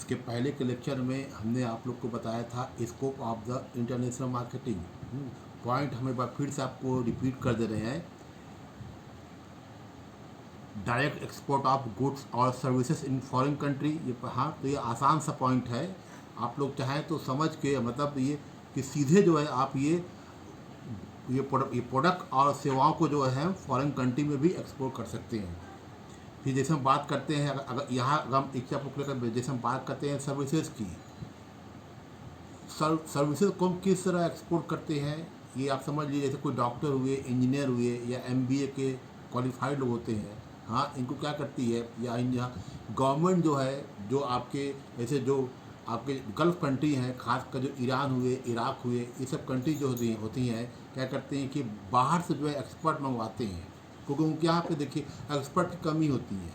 इसके पहले के लेक्चर में हमने आप लोग को बताया था scope of the international marketing. Point हम एक बार फिर से आपको रिपीट कर दे रहे हैं। डायरेक्ट एक्सपोर्ट ऑफ गुड्स और सर्विसेज इन फॉरेन कंट्री, ये हाँ, तो ये आसान सा पॉइंट है। आप लोग चाहें तो समझ के, मतलब ये कि सीधे जो है आप ये प्रोडक्ट और सेवाओं को जो है फॉरेन कंट्री में भी एक्सपोर्ट कर सकते हैं। फिर जैसे हम बात करते हैं, अगर यहाँ अगर हम इच्छा लेकर जैसे हम बात करते हैं सर्विसेज की, सर्विसेज को हम किस तरह एक्सपोर्ट करते हैं ये आप समझ लीजिए। जैसे कोई डॉक्टर हुए, इंजीनियर हुए या MBA के क्वालिफाइड लोग होते हैं, हाँ, इनको क्या करती है, या गवर्नमेंट जो है, जो आपके ऐसे जो आपके गल्फ़ कंट्री हैं, खासकर जो ईरान हुए, इराक हुए, ये सब कंट्री जो होती हैं क्या करते हैं कि बाहर से जो है एक्सपर्ट मंगवाते हैं, क्योंकि उनके यहाँ पे देखिए एक्सपर्ट की कमी होती है।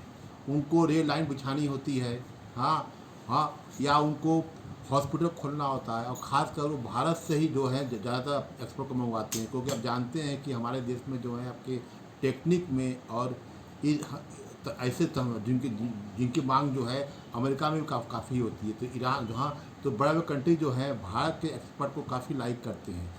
उनको रेल लाइन बिछानी होती है, हाँ हाँ, या उनको हॉस्पिटल खोलना होता है, और ख़ासकर वो भारत से ही जो है ज़्यादातर एक्सपोर्ट को मंगवाते हैं, क्योंकि आप जानते हैं कि हमारे देश में जो है आपके टेक्निक में और तो ऐसे जिनकी मांग जो है अमेरिका में भी काफ़ी होती है। तो ईरान जहाँ तो बड़े बड़े कंट्री जो है भारत के एक्सपर्ट को काफ़ी लाइक करते हैं।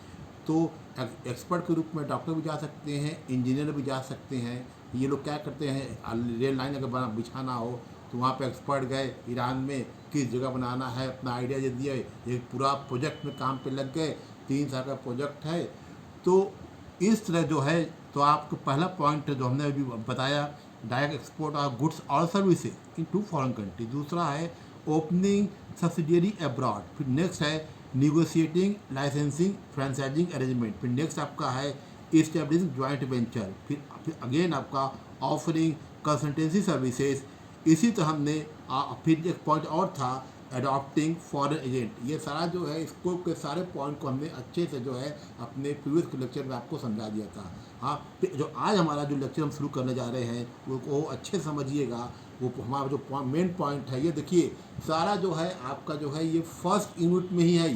तो एक्सपर्ट के रूप में डॉक्टर भी जा सकते हैं, इंजीनियर भी जा सकते हैं। ये लोग क्या करते हैं, रेल लाइन अगर बिछाना हो तो वहाँ पे एक्सपर्ट गए ईरान में, किस जगह बनाना है, अपना आइडिया दे दिया, एक पूरा प्रोजेक्ट में काम पे लग गए। 3 साल का प्रोजेक्ट है। तो इस तरह जो है, तो आपको पहला पॉइंट जो हमने अभी बताया, डायरेक्ट एक्सपोर्ट ऑफ गुड्स और services into foreign country. दूसरा है ओपनिंग सब्सिडियरी अब्रॉड। फिर नेक्स्ट है निगोशिएटिंग लाइसेंसिंग फ्रेंचाइजिंग अरेंजमेंट। फिर नेक्स्ट आपका है इस्टेब्लिशिंग जॉइंट वेंचर। फिर अगेन आपका ऑफरिंग कंसल्टेंसी सर्विसेज। इसी तरह हमने फिर एक पॉइंट और था अडॉप्टिंग फॉरेन एजेंट। ये सारा जो है इसको के सारे पॉइंट को हमने अच्छे से जो है अपने प्रीवियस के लेक्चर में आपको समझा दिया था। हाँ, जो आज हमारा जो लेक्चर हम शुरू करने जा रहे हैं वो अच्छे समझिएगा। वो हमारा जो मेन पॉइंट है, ये देखिए सारा जो है आपका जो है ये फर्स्ट यूनिट में ही है।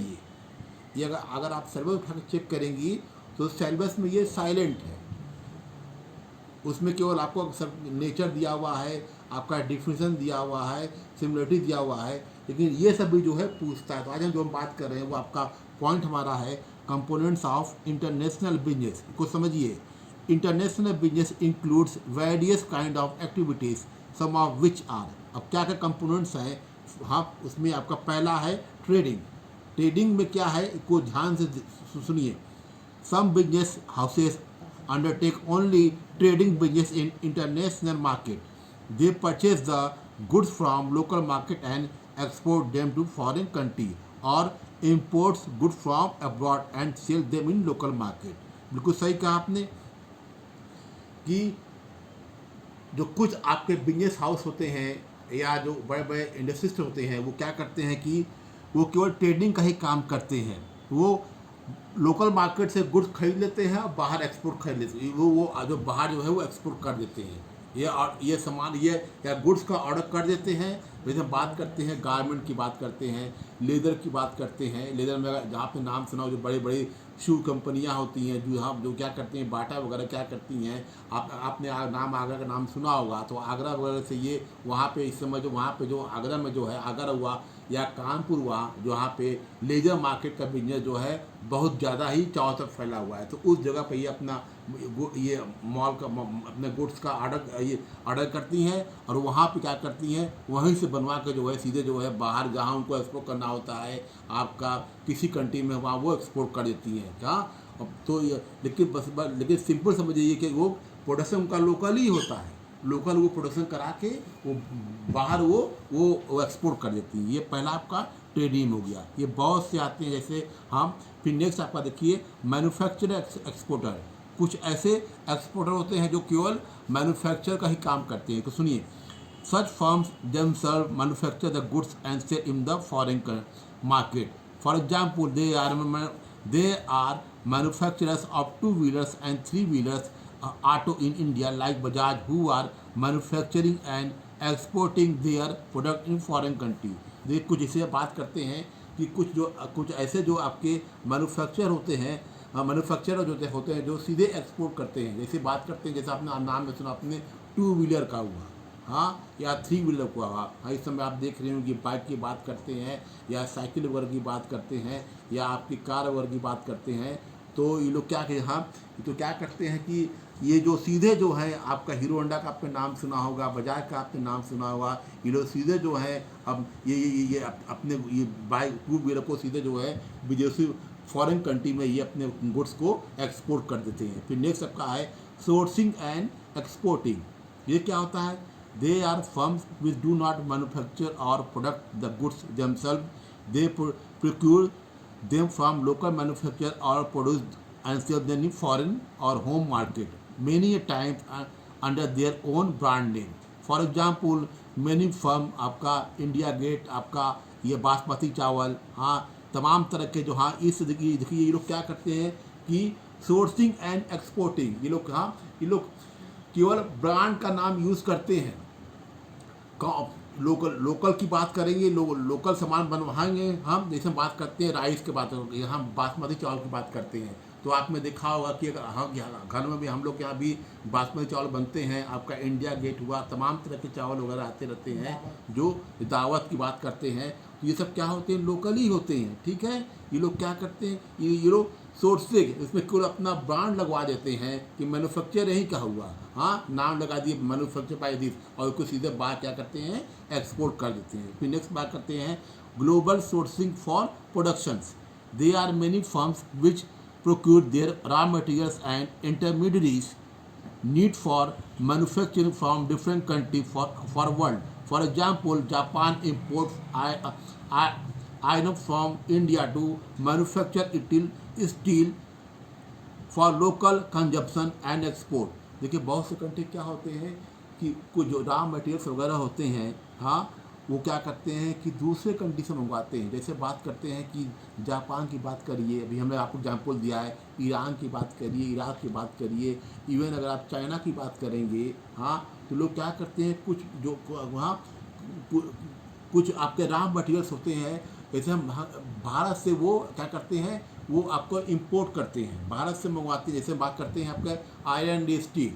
ये अगर आप सिलेबस उठा के चेक करेंगी तो सिलेबस में ये साइलेंट है। उसमें केवल आपको सब नेचर दिया हुआ है, आपका डिफिनेशन दिया हुआ है, सिमिलरिटी दिया हुआ है, लेकिन ये सब भी जो है पूछता है। तो आज हम जो बात कर रहे हैं वो आपका पॉइंट हमारा है कंपोनेंट्स ऑफ इंटरनेशनल बिजनेस। को समझिए, international business includes various kind of activities, some of which are. अब क्या क्या कंपोनेंट्स हैं, हाँ, उसमें आपका पहला है ट्रेडिंग। ट्रेडिंग में क्या है, को ध्यान से सुनिए। Some business houses undertake only trading business in international market. They purchase the goods from local market and export them to foreign country, or imports goods from abroad and sell them in local market. बिल्कुल सही कहा आपने कि जो कुछ आपके business house होते हैं या जो बड़े बड़े इंडस्ट्रिस्ट होते हैं, वो क्या करते हैं कि वो केवल ट्रेडिंग का ही काम करते हैं। वो लोकल मार्केट से गुड्स खरीद लेते हैं और बाहर एक्सपोर्ट खरीद लेते हैं। वो जो बाहर जो है वो एक्सपोर्ट कर देते हैं। ये सामान ये या गुड्स का ऑर्डर कर देते हैं। जैसे हम बात करते हैं गारमेंट की बात करते हैं, लेदर की बात करते हैं। लेदर में जहाँ पे नाम सुना हो, जो बड़ी बड़ी शू कंपनियाँ होती हैं जो क्या करती हैं, बाटा वगैरह क्या करती हैं, आपने नाम आगरा का नाम सुना होगा। तो आगरा वगैरह से ये वहाँ पे इस समय जो वहाँ पे जो आगरा में जो है, आगरा हुआ या कानपुर हुआ, जो यहाँ पे लेजर मार्केट का बिजनेस जो है बहुत ज़्यादा ही चारों तरफ फैला हुआ है। तो उस जगह पे ये अपना ये मॉल का अपने गुड्स का ऑर्डर करती हैं, और वहाँ पे क्या करती हैं, वहीं से बनवा के जो है सीधे जो है बाहर जहाँ उनको एक्सपोर्ट करना होता है आपका किसी कंट्री में, वहाँ वो एक्सपोर्ट कर देती हैं। क्या तो ये लेकिन सिंपल समझिए कि वो प्रोडक्शन का लोकल ही होता है। लोकल वो प्रोडक्शन करा के वो बाहर वो एक्सपोर्ट कर देती है। ये पहला आपका ट्रेडिंग हो गया। ये बहुत से आते हैं जैसे हम। फिर नेक्स्ट आपका देखिए मैन्युफैक्चरर एक्सपोर्टर। कुछ ऐसे एक्सपोर्टर होते हैं जो केवल मैन्युफैक्चर का ही काम करते हैं। तो सुनिए, सच firms themselves manufacture the goods and sell in the foreign market. For example, they are manufacturers of two-wheelers and three-wheelers auto in India, like Bajaj, who are manufacturing and exporting their product in foreign country. ये कुछ इसे बात करते हैं कि कुछ ऐसे जो आपके मैन्युफैक्चर होते हैं, मैन्युफैक्चरर जो होते हैं जो सीधे एक्सपोर्ट करते हैं। जैसे बात करते हैं, जैसे आपने नाम में सुना, आपने टू व्हीलर का हुआ, हाँ, या 3 व्हीलर का हुआ। हाँ, इस समय आप देख रहे हो कि बाइक की बात करते हैं या साइकिल वगैरह की बात करते हैं या आपकी कार वगैरह की बात करते हैं, तो ये लोग क्या कहें, हाँ, ये तो क्या करते हैं कि ये जो सीधे जो है आपका हीरो होंडा का आपने नाम सुना होगा, बजाज का आपने नाम सुना होगा, ये लोग सीधे जो है अब ये अपने ये बाइक 2 व्हीलर को सीधे जो है विदेशी फॉरेन कंट्री में ये अपने गुड्स को एक्सपोर्ट कर देते हैं। फिर नेक्स्ट आपका है सोर्सिंग एंड एक्सपोर्टिंग। ये क्या होता है? They are firms which do not manufacture और product the goods themselves, they procure them from local manufacturer or produce and sell them in foreign or home market, many a times under their own brand name. For example, many firm आपका India gate, आपका ये बासमती चावल, हाँ, तमाम तरह के जो, हाँ, इस देखिए ये लोग क्या करते हैं कि सोर्सिंग एंड एक्सपोर्टिंग, ये लोग, हाँ, ये लोग केवल ब्रांड का नाम यूज़ करते हैं। लोकल की बात करेंगे, लोकल सामान बनवाएंगे हम, जैसे बात करते हैं राइस की बात, हम बासमती चावल की बात करते हैं, तो आपने देखा होगा कि अगर हाँ, घर में भी हम लोग के यहाँ भी बासमती चावल बनते हैं, आपका इंडिया गेट हुआ, तमाम तरह के चावल वगैरह आते रहते हैं, जो दावत की बात करते हैं, तो ये सब क्या होते हैं? लोकल ही होते हैं, ठीक है। ये लोग क्या करते हैं, ये लोग सोर्सिंग, इसमें केवल अपना ब्रांड लगवा देते हैं कि मैन्युफैक्चर यही का हुआ, हाँ, नाम लगा दिए मैन्युफैक्चर बाय दिस, और उसको सीधे बात क्या करते हैं? एक्सपोर्ट कर देते हैं। फिर नेक्स्ट बात करते हैं global sourcing for productions. They are many firms which procure their raw materials and intermediaries need for manufacturing from different countries for world. For example, Japan imports iron from India to manufacture steel for local consumption and export. देखिए बहुत से country क्या होते हैं कि कुछ जो raw materials वगैरह होते हैं, हाँ, वो क्या करते हैं कि दूसरे कंट्री से मंगवाते हैं। जैसे बात करते हैं कि जापान की बात करिए, अभी हमने आपको एग्जाम्पल दिया है, ईरान की बात करिए, इराक की बात करिए, इवन अगर आप चाइना की बात करेंगे, हाँ, तो लोग क्या करते हैं, कुछ जो वहाँ कुछ आपके रॉ मटेरियल्स होते हैं, जैसे हम भारत से वो क्या करते हैं, वो आपको इम्पोर्ट करते हैं, भारत से मंगवाते हैं। जैसे बात करते हैं आपका आयरन एंड स्टील,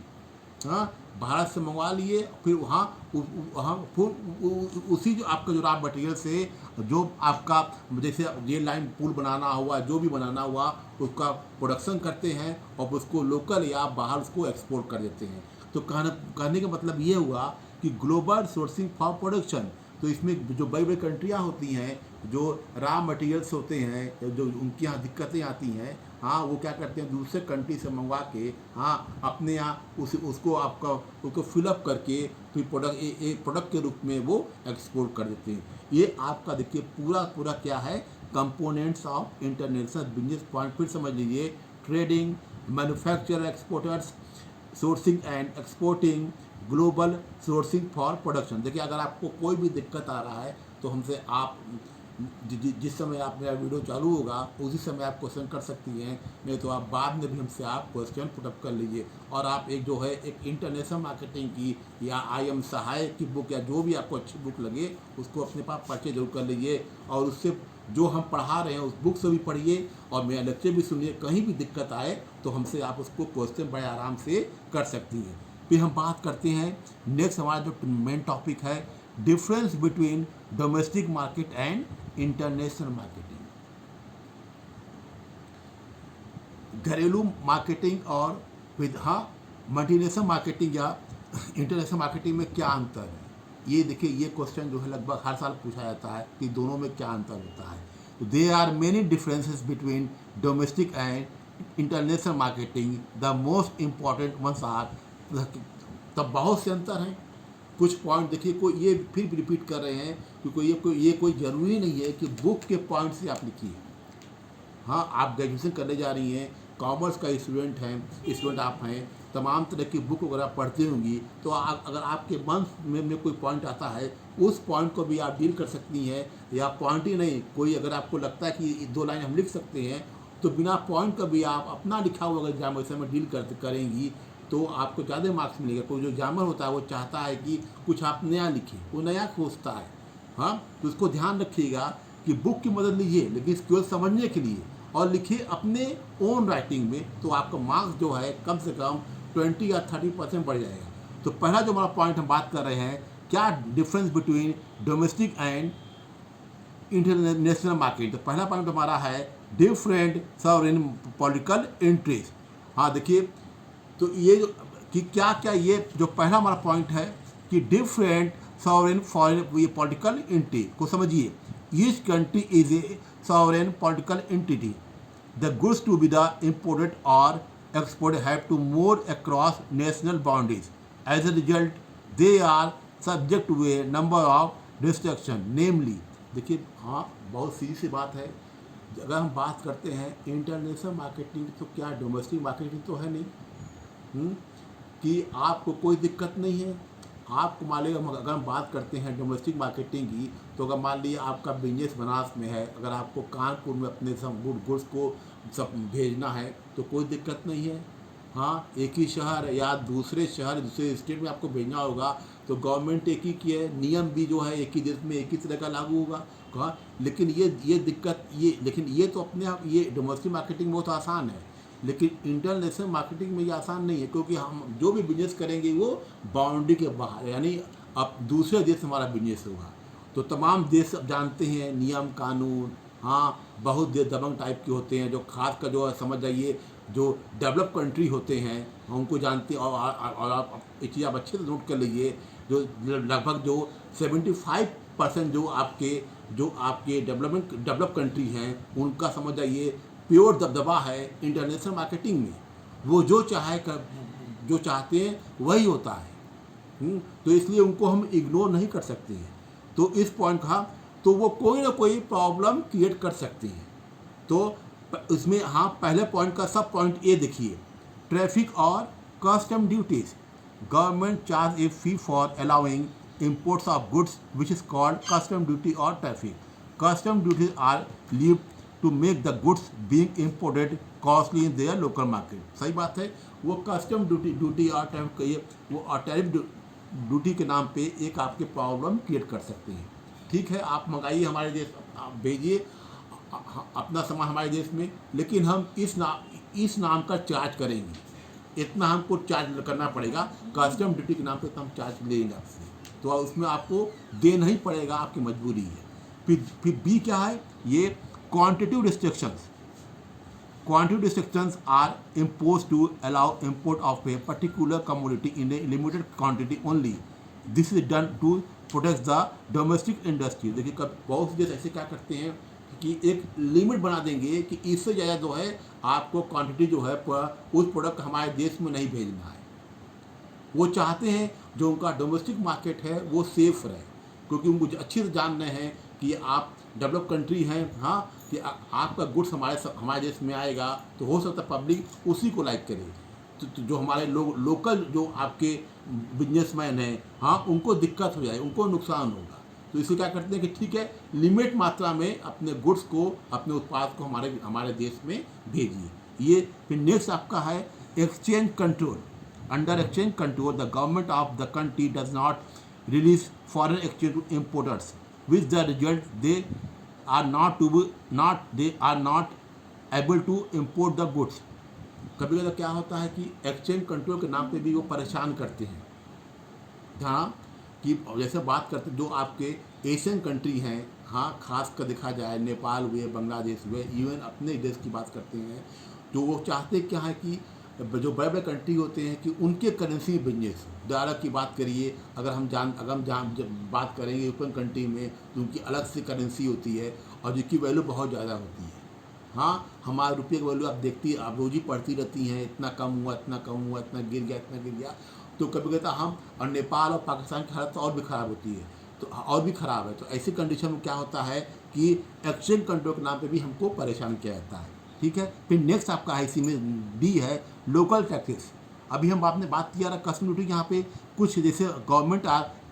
हाँ, भारत से मंगवा लिए, फिर वहाँ उसी जो आपका जो रॉ मटेरियल से जो आपका जैसे रेल लाइन पुल बनाना हुआ, जो भी बनाना हुआ, उसका प्रोडक्शन करते हैं और उसको लोकल या बाहर उसको एक्सपोर्ट कर देते हैं। तो कहने का मतलब ये हुआ कि ग्लोबल सोर्सिंग फॉर प्रोडक्शन। तो इसमें जो बड़ी बड़ी कंट्रियाँ होती हैं, जो रॉ मटेरियल्स होते हैं, जो उनके यहाँ दिक्कतें आती हैं, हाँ, वो क्या करते हैं, दूसरे कंट्री से मंगवा के, हाँ, अपने यहाँ उसको आपका उसको फिलअप करके फिर प्रोडक्ट के रूप में वो एक्सपोर्ट कर देते हैं। ये आपका देखिए पूरा क्या है, components of international business point. फिर समझ लीजिए, trading, manufacture, exporters, sourcing and exporting, global sourcing for production. देखिए अगर आपको कोई भी दिक्कत आ रहा है तो हमसे आप जिस समय आप मेरा वीडियो चालू होगा उसी समय आप क्वेश्चन कर सकती हैं, नहीं तो आप बाद में भी हमसे आप क्वेश्चन पुटअप कर लीजिए। और आप एक जो है एक इंटरनेशनल मार्केटिंग की या IM सहायक की बुक या जो भी आपको अच्छी बुक लगे उसको अपने पास परचेज जरूर कर लीजिए, और उससे जो हम पढ़ा रहे हैं उस बुक से भी पढ़िए और मेरा लेक्चर भी सुनिए। कहीं भी दिक्कत आए तो हमसे आप उसको क्वेश्चन बड़े आराम से कर सकती हैं। फिर हम बात करते हैं नेक्स्ट, हमारा जो मेन टॉपिक है, difference between domestic market and international marketing. घरेलू मार्केटिंग और विद, हाँ, मल्टीनेशनल मार्केटिंग या इंटरनेशनल मार्केटिंग में क्या अंतर है? ये देखिए, ये क्वेश्चन जो है लगभग हर साल पूछा जाता है कि दोनों में क्या अंतर होता है। तो they are many differences between domestic and international marketing, the most important ones are, तब बहुत से अंतर हैं। कुछ पॉइंट देखिए, कोई ये फिर भी रिपीट कर रहे हैं क्योंकि ये कोई ज़रूरी नहीं है कि बुक के पॉइंट से आप लिखिए। हाँ, आप ग्रेजुएशन करने जा रही हैं, कॉमर्स का स्टूडेंट आप हैं, तमाम तरह की बुक वगैरह पढ़ती होंगी, तो अगर आपके मन में कोई पॉइंट आता है उस पॉइंट को भी आप डील कर सकती हैं, या पॉइंट ही नहीं, कोई अगर आपको लगता है कि 2 लाइन हम लिख सकते हैं तो बिना पॉइंट का भी आप अपना लिखा हुआ अगर एग्जाम में डील करेंगी तो आपको ज़्यादा मार्क्स मिलेगा। कोई जो एग्जामर होता है वो चाहता है कि कुछ आप नया लिखें, वो नया खोजता है, हाँ, तो उसको ध्यान रखिएगा कि बुक की मदद लीजिए लेकिन केवल समझने के लिए, और लिखिए अपने ओन राइटिंग में, तो आपका मार्क्स जो है कम से कम 20 या 30% बढ़ जाएगा। तो पहला जो हमारा पॉइंट हम बात कर रहे हैं, क्या difference between domestic and international market. तो पहला पॉइंट हमारा है डिफरेंट सॉवरेन पॉलिटिकल इंटरेस्ट। हाँ देखिए, तो ये जो कि क्या क्या ये जो पहला हमारा पॉइंट है कि डिफरेंट सॉवरेन फॉरेन ये पॉलिटिकल एंटिटी को समझिए। Each country is a sovereign political entity. The goods to be the imported और exported have to move across national boundaries. As a result they are subject to a number of restriction namely. देखिए, हाँ बहुत सीधी सी बात है। अगर हम बात करते हैं इंटरनेशनल मार्केटिंग, तो क्या डोमेस्टिक मार्केटिंग तो है नहीं। कि आपको कोई दिक्कत नहीं है। आपको मान लीजिए अगर हम बात करते हैं डोमेस्टिक मार्केटिंग की, तो अगर मान लीजिए आपका बिजनेस बनारस में है, अगर आपको कानपुर में अपने सब गुड्स को सब भेजना है तो कोई दिक्कत नहीं है। हाँ, एक ही शहर या दूसरे शहर दूसरे स्टेट में आपको भेजना होगा तो गवर्नमेंट एक ही की है, नियम भी जो है एक ही देश में एक ही तरह का लागू होगा। हाँ, लेकिन ये दिक्कत लेकिन ये तो अपने आप ये डोमेस्टिक मार्केटिंग बहुत आसान है, लेकिन इंटरनेशनल मार्केटिंग में ये आसान नहीं है, क्योंकि हम जो भी बिजनेस करेंगे वो बाउंड्री के बाहर, यानी अब दूसरे देश में हमारा बिजनेस होगा। तो तमाम देश अब जानते हैं नियम कानून, हाँ बहुत देश दबंग टाइप के होते हैं, जो खास कर जो समझ जाइए जो डेवलप कंट्री होते हैं उनको जानते हैं। और आप एक चीज़ आप अच्छे से नोट कर लीजिए, जो लगभग जो 75% जो आपके डेवलप कंट्री हैं उनका समझ जाइए प्योर दबदबा है इंटरनेशनल मार्केटिंग में। वो जो चाहते हैं वही होता है। तो इसलिए उनको हम इग्नोर नहीं कर सकते हैं। तो इस पॉइंट का तो वो कोई ना कोई प्रॉब्लम क्रिएट कर सकते हैं। तो इसमें हाँ पहले पॉइंट का सब पॉइंट ए देखिए, ट्रैफिक और custom duties. Government charge A fee for allowing imports of goods which is called custom duty or traffic. Custom duties are levied to make the goods being imported costly in their local market. सही बात है। वो custom duty और tariff duty के नाम पे एक आपके प्रॉब्लम क्रिएट कर सकते हैं। ठीक है, आप मंगाइए हमारे देश, आप भेजिए अपना सामान हमारे देश में, लेकिन हम इस नाम का चार्ज करेंगे, इतना हमको चार्ज करना पड़ेगा कस्टम ड्यूटी के नाम पे, इतना हम चार्ज लेंगे आपसे, तो उसमें आपको देना ही पड़ेगा, आपकी मजबूरी है। फिर बी क्या है, ये quantitative restrictions. Quantitative restrictions are impose to allow import of a particular commodity in a limited quantity only. This is done to protect the domestic industry. देखिए कब बहुत से देश ऐसे क्या करते हैं कि एक लिमिट बना देंगे कि इससे ज़्यादा जो है आपको क्वांटिटी जो है उस प्रोडक्ट हमारे देश में नहीं भेजना है। वो चाहते हैं जो उनका डोमेस्टिक मार्केट है वो सेफ रहे, क्योंकि उनको अच्छे से जान रहे हैं कि आप डेवलप कंट्री हैं, हाँ कि आपका गुड्स हमारे देश में आएगा तो हो सकता है पब्लिक उसी को लाइक करे। तो जो हमारे लोकल जो आपके बिजनेसमैन हैं, हाँ उनको दिक्कत हो जाए, उनको नुकसान होगा। तो इसे क्या करते हैं कि ठीक है लिमिट मात्रा में अपने गुड्स को, अपने उत्पाद को हमारे देश में भेजिए। ये फिर नेक्स्ट आपका है exchange control. Under exchange control, the government of the country does not release foreign exchange to importers, with the result they are not able to import the goods. कभी कभी क्या होता है कि एक्सचेंज कंट्रोल के नाम पे भी वो परेशान करते हैं। हाँ कि जैसे बात करते जो आपके एशियन कंट्री हैं, हाँ खास कर देखा जाए नेपाल हुए, बांग्लादेश हुए, इवन अपने देश की बात करते हैं, तो वो चाहते क्या है कि जो बड़े बड़े कंट्री होते हैं कि उनके करेंसी बिजनेस डॉलर की बात करिए, अगर हम जब बात करेंगे यूरोपियन कंट्री में तो उनकी अलग से करेंसी होती है और जिसकी वैल्यू बहुत ज़्यादा होती है। हाँ हमारे रुपये की वैल्यू आप रोज़ ही पढ़ती रहती हैं, इतना कम हुआ, इतना कम हुआ, इतना गिर गया। तो कभी कहता हम, और नेपाल और पाकिस्तान की हालत तो और भी ख़राब होती है, तो और भी ख़राब है। तो ऐसी कंडीशन में क्या होता है कि एक्सचेंज कंट्रोल के नाम पे भी हमको परेशान किया जाता है। ठीक है, फिर नेक्स्ट आपका इसी में डी है लोकल टैक्सेस। अभी हम आपने बात किया रहा कस्टम ड्यूटी, यहाँ पे कुछ जैसे government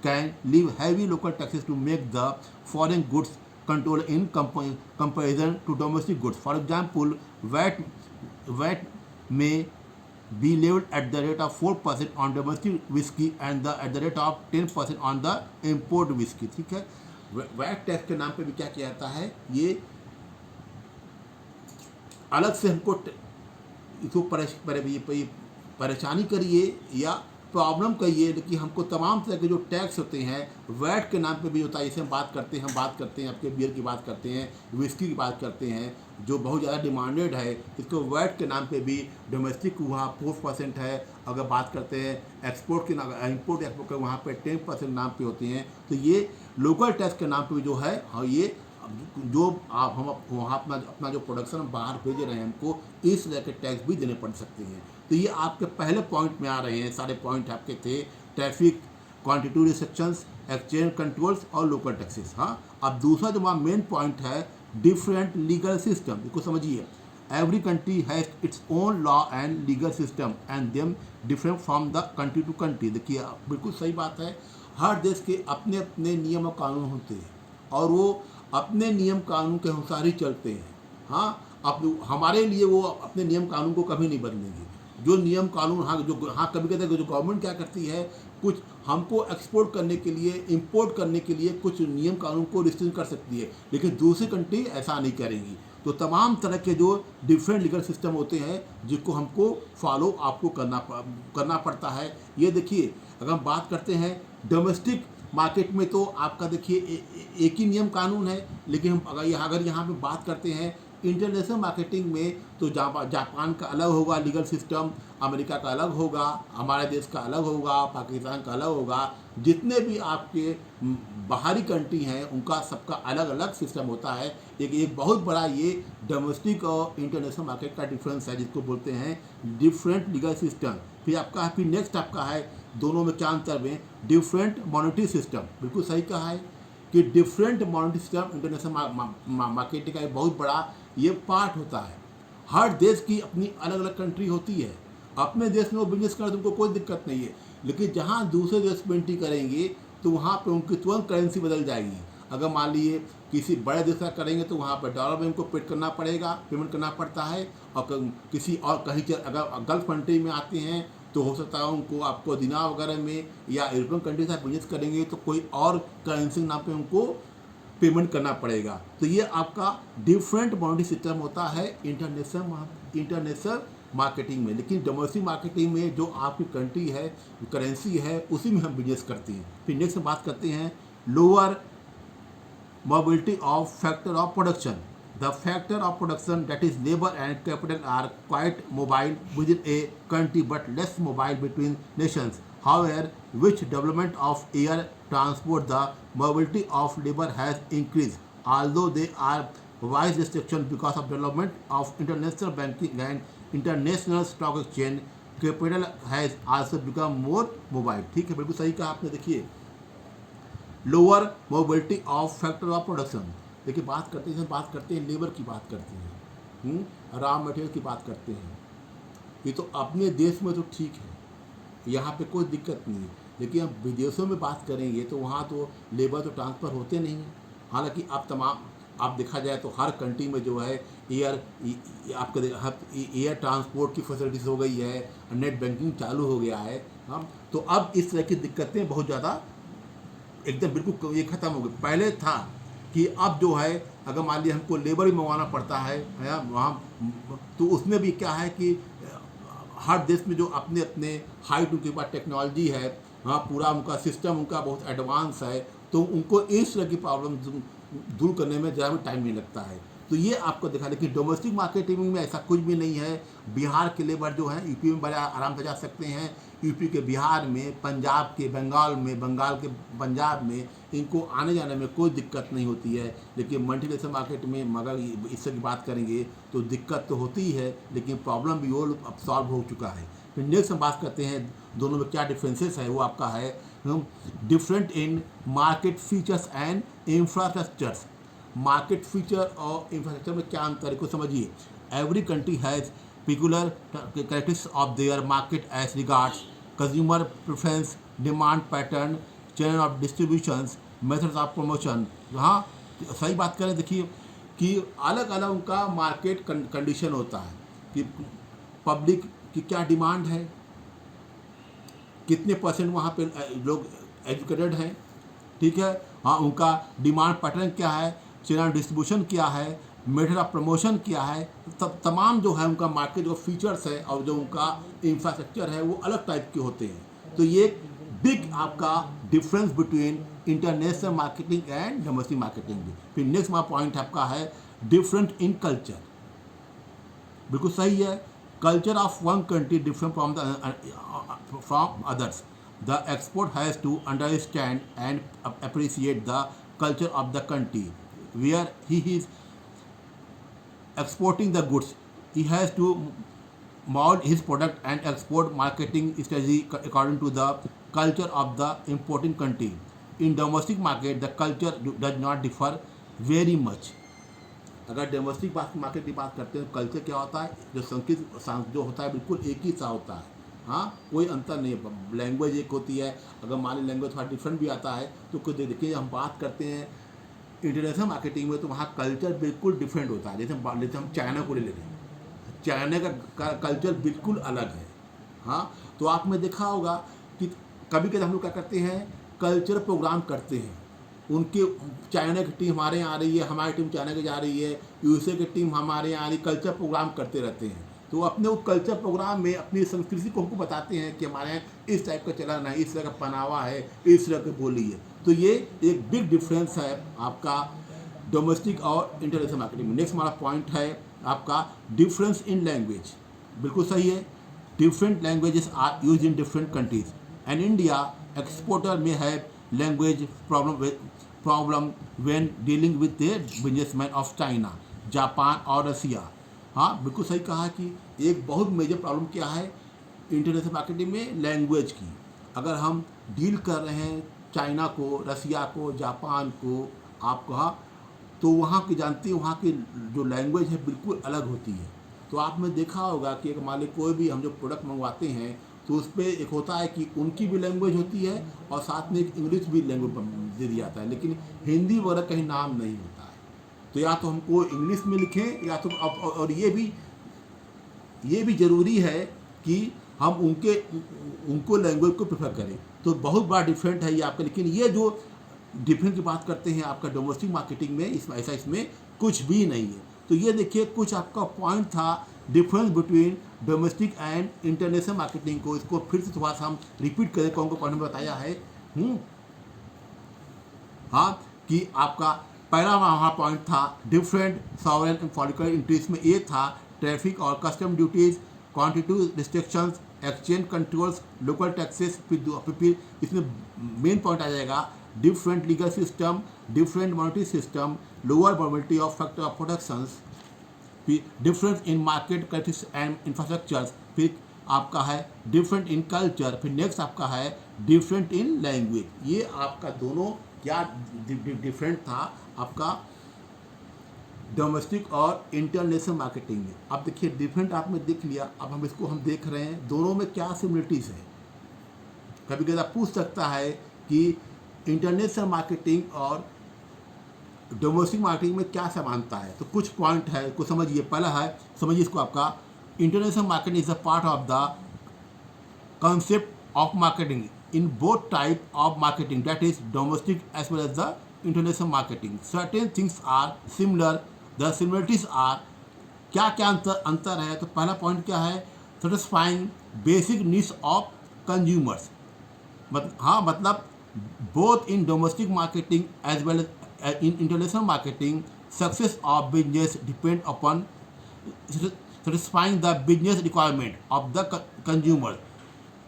can leave heavy local taxes to make the foreign goods control in comparison to domestic goods. For example VAT में be levied at the rate of 4% on domestic whiskey and at the rate of 10% on the import whiskey। ठीक है, VAT tax के नाम पे भी क्या किया जाता है, ये अलग से हमको इसको परेशानी करिए या प्रॉब्लम कहिए, लेकिन हमको तमाम तरह के जो टैक्स होते हैं वैट के नाम पे भी होता है। जैसे हम बात करते हैं आपके बियर की बात करते हैं, विस्की की बात करते हैं, जो बहुत ज़्यादा डिमांडेड है, इसको वैट के नाम पे भी डोमेस्टिक वहाँ 4% है। अगर बात करते हैं एक्सपोर्ट के नाम, इम्पोर्ट एक्सपोर्ट के वहाँ पे 10% नाम पे होते हैं। तो ये लोकल टैक्स के नाम पे जो है, हाँ, ये जो आप हम वहाँ अपना जो प्रोडक्शन हम बाहर भेज रहे हैं, हमको इस तरह के टैक्स भी देने पड़ सकते हैं। तो ये आपके पहले पॉइंट में आ रहे हैं, सारे पॉइंट आपके थे, traffic, quantity restrictions, exchange controls और लोकल टैक्सेस। हाँ, अब दूसरा जो हमारा मेन पॉइंट है, डिफरेंट लीगल सिस्टम। इसको समझिए, every country has its own law and legal system and them different from the country to country. देखिए, बिल्कुल सही बात है, हर देश के अपने अपने नियम और कानून होते हैं और वो अपने नियम कानून के अनुसार ही चलते हैं। हाँ, अब हमारे लिए वो अपने नियम कानून को कभी नहीं बदलेंगे। जो नियम कानून, हाँ कभी कहते हैं जो गवर्नमेंट क्या करती है, कुछ हमको एक्सपोर्ट करने के लिए, इंपोर्ट करने के लिए कुछ नियम कानून को रिस्ट्रिक्ट कर सकती है, लेकिन दूसरी कंट्री ऐसा नहीं करेगी। तो तमाम तरह के जो डिफरेंट लीगल सिस्टम होते हैं जिसको हमको फॉलो आपको करना पड़ता है। ये देखिए, अगर हम बात करते हैं डोमेस्टिक मार्केट में, तो आपका देखिए एक ही नियम कानून है, लेकिन हम अगर यहाँ पे बात करते हैं इंटरनेशनल मार्केटिंग में, तो जापान का अलग होगा लीगल सिस्टम, अमेरिका का अलग होगा, हमारे देश का अलग होगा, पाकिस्तान का अलग होगा। जितने भी आपके बाहरी कंट्री हैं उनका सबका अलग अलग सिस्टम होता है। एक बहुत बड़ा ये डोमेस्टिक और इंटरनेशनल मार्केट का डिफरेंस है, जिसको बोलते हैं डिफरेंट लीगल सिस्टम। फिर नेक्स्ट आपका है, दोनों में क्या अंतर में, डिफरेंट मॉनेटरी सिस्टम। बिल्कुल सही कहा है कि different monetary system international market का एक बहुत बड़ा ये पार्ट होता है। हर देश की अपनी अलग अलग कंट्री होती है, अपने देश में वो बिजनेस करें तो उनको कोई दिक्कत नहीं है, लेकिन जहाँ दूसरे देश में एंट्री करेंगे तो वहाँ पे उनकी तुरंत करेंसी बदल जाएगी। अगर मान लीजिए किसी बड़े देश का करेंगे तो वहाँ पर डॉलर में उनको पेमेंट करना पड़ता है, और किसी और कहीं अगर गल्फ कंट्री में आते हैं तो हो सकता है उनको आपको दिनार वगैरह में, या यूरोपियन कंट्री से बिजनेस करेंगे तो कोई और करेंसी नाम पे उनको पेमेंट करना पड़ेगा। तो ये आपका डिफरेंट मॉनेटरी सिस्टम होता है इंटरनेशनल मार्केटिंग में। लेकिन डोमेस्टिक मार्केटिंग में जो आपकी कंट्री है, करेंसी है, उसी में हम बिजनेस करते हैं। फिर नेक्स्ट बात करते हैं lower mobility of factor of production. The factor of production, that is labor and capital, are quite mobile within a country but less mobile between nations. However, with development of air transport, the mobility of labor has increased. Although there are wide restrictions because of development of international banking and international stock exchange, capital has also become more mobile. ठीक है, बिल्कुल सही कहा आपने। देखिए, lower mobility of factor of production. देखिए, बात करते हैं लेबर की बात करते हैं, रॉ मटेरियल की बात करते हैं। ये तो अपने देश में तो ठीक है, यहाँ पे कोई दिक्कत नहीं है, लेकिन अब विदेशों में बात करेंगे तो वहाँ तो लेबर तो ट्रांसफ़र होते नहीं हैं। हालांकि आप देखा जाए तो हर कंट्री में जो है एयर ट्रांसपोर्ट की फैसिलिटीज़ हो गई है, नेट बैंकिंग चालू हो गया है। हाँ, तो अब इस तरह की दिक्कतें बहुत ज़्यादा एकदम बिल्कुल ये ख़त्म हो गई। पहले था कि अब जो है अगर मान लीजिए हमको लेबर ही मंगवाना पड़ता है वहाँ, तो उसमें भी क्या है कि हर देश में जो अपने अपने हाइट, उनके पास टेक्नोलॉजी है, हाँ, पूरा उनका सिस्टम उनका बहुत एडवांस है, तो उनको इस तरह की प्रॉब्लम दूर करने में ज़्यादा भी टाइम नहीं लगता है। तो ये आपको दिखा, लेकिन डोमेस्टिक मार्केटिंग में ऐसा कुछ भी नहीं है। बिहार के लेबर जो हैं यूपी में बड़े आराम से जा सकते हैं, यूपी के बिहार में, पंजाब के बंगाल में, बंगाल के पंजाब में, इनको आने जाने में कोई दिक्कत नहीं होती है। लेकिन मल्टीनेशनल मार्केट में मगर इससे की बात करेंगे तो दिक्कत तो होती ही है, लेकिन प्रॉब्लम भी वो अब सॉल्व हो चुका है। फिर नेक्स्ट हम बात करते हैं दोनों में क्या डिफरेंसेस है। वो आपका है different in market features and infrastructures. Market feature और इंफ्रास्ट्रक्चर में क्या अंतर है को समझिए। Every country has peculiar characteristics of their market as regards consumer preference, demand pattern, channel of distributions, methods of promotion। हाँ, सही बात करें, देखिए कि अलग अलग उनका मार्केट कंडीशन होता है कि पब्लिक की क्या डिमांड है, कितने परसेंट वहाँ पे लोग एजुकेटेड हैं, ठीक है, हाँ, उनका डिमांड पैटर्न क्या है, चैनल डिस्ट्रीब्यूशन क्या है, मेथड ऑफ प्रमोशन क्या है। तमाम जो है उनका मार्केट जो फीचर्स है और जो उनका इंफ्रास्ट्रक्चर है वो अलग टाइप के होते हैं। तो ये बिग आपका difference between international marketing and domestic marketing. फिर नेक्स्ट हमारा पॉइंट आपका है डिफरेंट इन कल्चर। बिल्कुल सही है, culture of one country different from others. The export has to understand and appreciate the culture of the country where he is exporting the goods. He has to mold his product and export marketing strategy according to the culture of the importing country. In domestic market, the culture does not differ very much. अगर domestic market की बात करते हैं तो culture क्या होता है, जो संस्कृत जो होता है बिल्कुल एक ही सा होता है। हाँ, कोई अंतर नहीं है। लैंग्वेज एक होती है, अगर मान ली लैंग्वेज थोड़ा डिफरेंट भी आता है तो कुछ देखिए हम बात करते हैं इंटरनेशनल मार्केटिंग में तो वहाँ कल्चर बिल्कुल डिफरेंट होता है। जैसे हम चाइना को ले लेते हैं, चाइना का कल्चर बिल्कुल अलग है। हाँ, तो आपने देखा होगा कि कभी कभी हम लोग क्या करते हैं, कल्चर प्रोग्राम करते हैं। उनके चाइना की टीम हमारे यहाँ आ रही है, हमारी टीम चाइना की जा रही है, यूएसए की टीम हमारे यहाँ आ रही, कल्चर प्रोग्राम करते रहते हैं। तो अपने वो कल्चर प्रोग्राम में अपनी संस्कृति को हमको बताते हैं कि हमारे यहाँ इस टाइप का चलन है, इस तरह का पहनावा है, इस तरह की बोली है। तो ये एक बिग डिफरेंस है आपका डोमेस्टिक और इंटरनेशनल मार्केटिंग में। नेक्स्ट हमारा पॉइंट है आपका डिफरेंस इन लैंग्वेज। बिल्कुल सही है, different languages are use in different countries and India exporter में है language problem when dealing with the businessman of China, Japan और रसिया। हाँ, बिल्कुल सही कहा कि एक बहुत मेजर प्रॉब्लम क्या है इंटरनेशनल मार्केटिंग में, लैंग्वेज की। अगर हम डील कर रहे हैं चाइना को, रसिया को, जापान को, आप कहा तो वहाँ की जानती है, वहाँ की जो लैंग्वेज है बिल्कुल अलग होती है। तो आपने देखा होगा कि एक मान ली कोई भी हम जो प्रोडक्ट मंगवाते हैं तो उस पर एक होता है कि उनकी भी लैंग्वेज होती है और साथ में एक इंग्लिश भी लैंग्वेज दे दिया जाता है, लेकिन हिंदी वगैरह कहीं नाम नहीं होता है। तो या तो हमको इंग्लिश में लिखें या तो और ये भी ज़रूरी है कि हम उनको लैंग्वेज को प्रेफर करें। तो बहुत बड़ा डिफरेंट है ये आपका। लेकिन ये जो डिफरेंस की बात करते हैं आपका डोमेस्टिक मार्केटिंग में, इसमें कुछ भी नहीं है। तो ये देखिए कुछ आपका पॉइंट था difference between domestic and international marketing को। इसको फिर से थोड़ा सा हम रिपीट करें, कौन को पॉइंट में बताया है। हाँ, कि आपका पहला वहाँ पॉइंट था different sovereign and foreign interest में। ये था ट्रैफिक और custom duties, quantity restrictions, exchange controls, local taxes. फिर इसमें मेन पॉइंट आ जाएगा different legal system, different monetary system, lower probability of factor of productions, फिर difference in market practice and infrastructure, फिर आपका है डिफरेंट इन कल्चर, फिर next आपका है डिफरेंट इन लैंग्वेज। ये आपका दोनों क्या डिफरेंट था आपका डोमेस्टिक और इंटरनेशनल मार्केटिंग में। अब देखिए डिफरेंट आपने देख लिया, अब हम देख रहे हैं दोनों में क्या सिमिलरिटीज़ है। कभी कभी आप पूछ सकता है कि इंटरनेशनल मार्केटिंग और डोमेस्टिक मार्केटिंग में क्या समानता है। तो कुछ पॉइंट है, को समझिए। पहला है, समझिए इसको, आपका international marketing is a part of the concept of marketing in both type of marketing, that is domestic as well as the international marketing. Certain things are similar, the similarities are क्या क्या अंतर है। तो पहला point क्या है, satisfying basic needs of consumers। मतलब both in domestic marketing as well as in international marketing, success of business depend upon satisfying the business requirement of the consumer.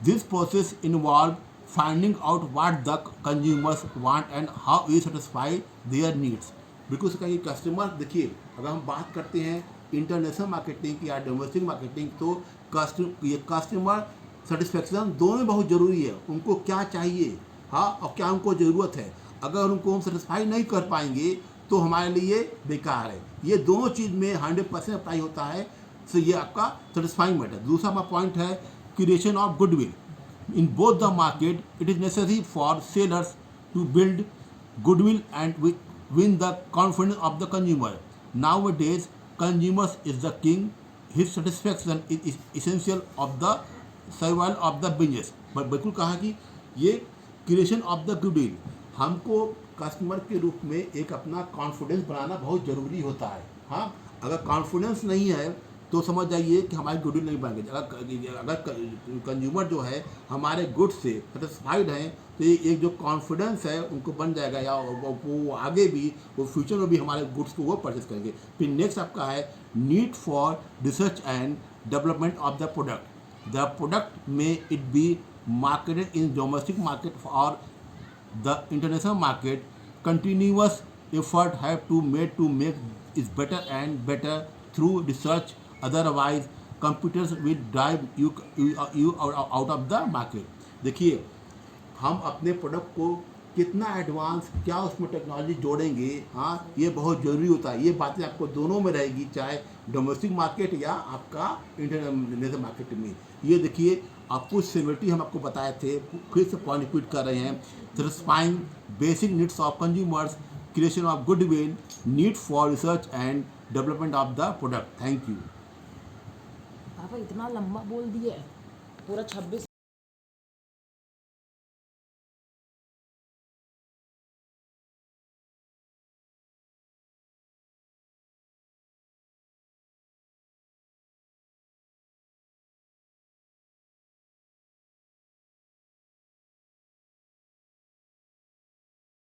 This process involves finding out what the consumers want and how we satisfy their needs. बिल्कुल कहीं customer, देखिए अगर हम बात करते हैं international marketing या domestic marketing तो कस्टमर सेटिस्फेक्शन दोनों बहुत ज़रूरी है। उनको क्या चाहिए, हाँ, और क्या उनको ज़रूरत है। अगर उनको हम सेटिस्फाई नहीं कर पाएंगे तो हमारे लिए बेकार है। ये दोनों चीज़ में 100% अप्लाई होता है। तो ये आपका सेटिस्फाइंग मैटर। दूसरा हमारा पॉइंट है creation of goodwill. In both the market, it is necessary for sellers to build goodwill and win the confidence of the consumer. Nowadays, consumers is the king. His satisfaction is essential of the survival of the business. but बिल्कुल कहा कि ये creation of the goodwill, हमको customer के रूप में एक अपना कॉन्फिडेंस बनाना बहुत ज़रूरी होता है। हाँ, अगर कॉन्फिडेंस नहीं है तो समझ जाइए कि हमारी गुडविल नहीं बन गई। अगर कंज्यूमर जो है हमारे गुड्स से सेटिस्फाइड हैं तो ये एक जो कॉन्फिडेंस है उनको बन जाएगा, या वो आगे भी, वो फ्यूचर में भी हमारे गुड्स को वो परचेज करेंगे। फिर नेक्स्ट आपका है need for research and development of the product. The product में it be marketed in domestic market or the international market. Continuous effort have to make it better and better through research. Otherwise computers will drive you out of the market. देखिए हम अपने product को कितना advance, क्या उसमें technology जोड़ेंगे, हाँ ये बहुत ज़रूरी होता है। ये बातें आपको दोनों में रहेगी, चाहे डोमेस्टिक मार्केट या आपका इंटरनेशनल मार्केट में। ये देखिए आपको सिमिलरिटी हम आपको बताए थे, फिर से पॉइंट रिपीट कर रहे हैं। Satisfying basic needs of consumers, creation of goodwill, need for research and development of the product. Thank you. पापा इतना लंबा बोल दिए, पूरा 26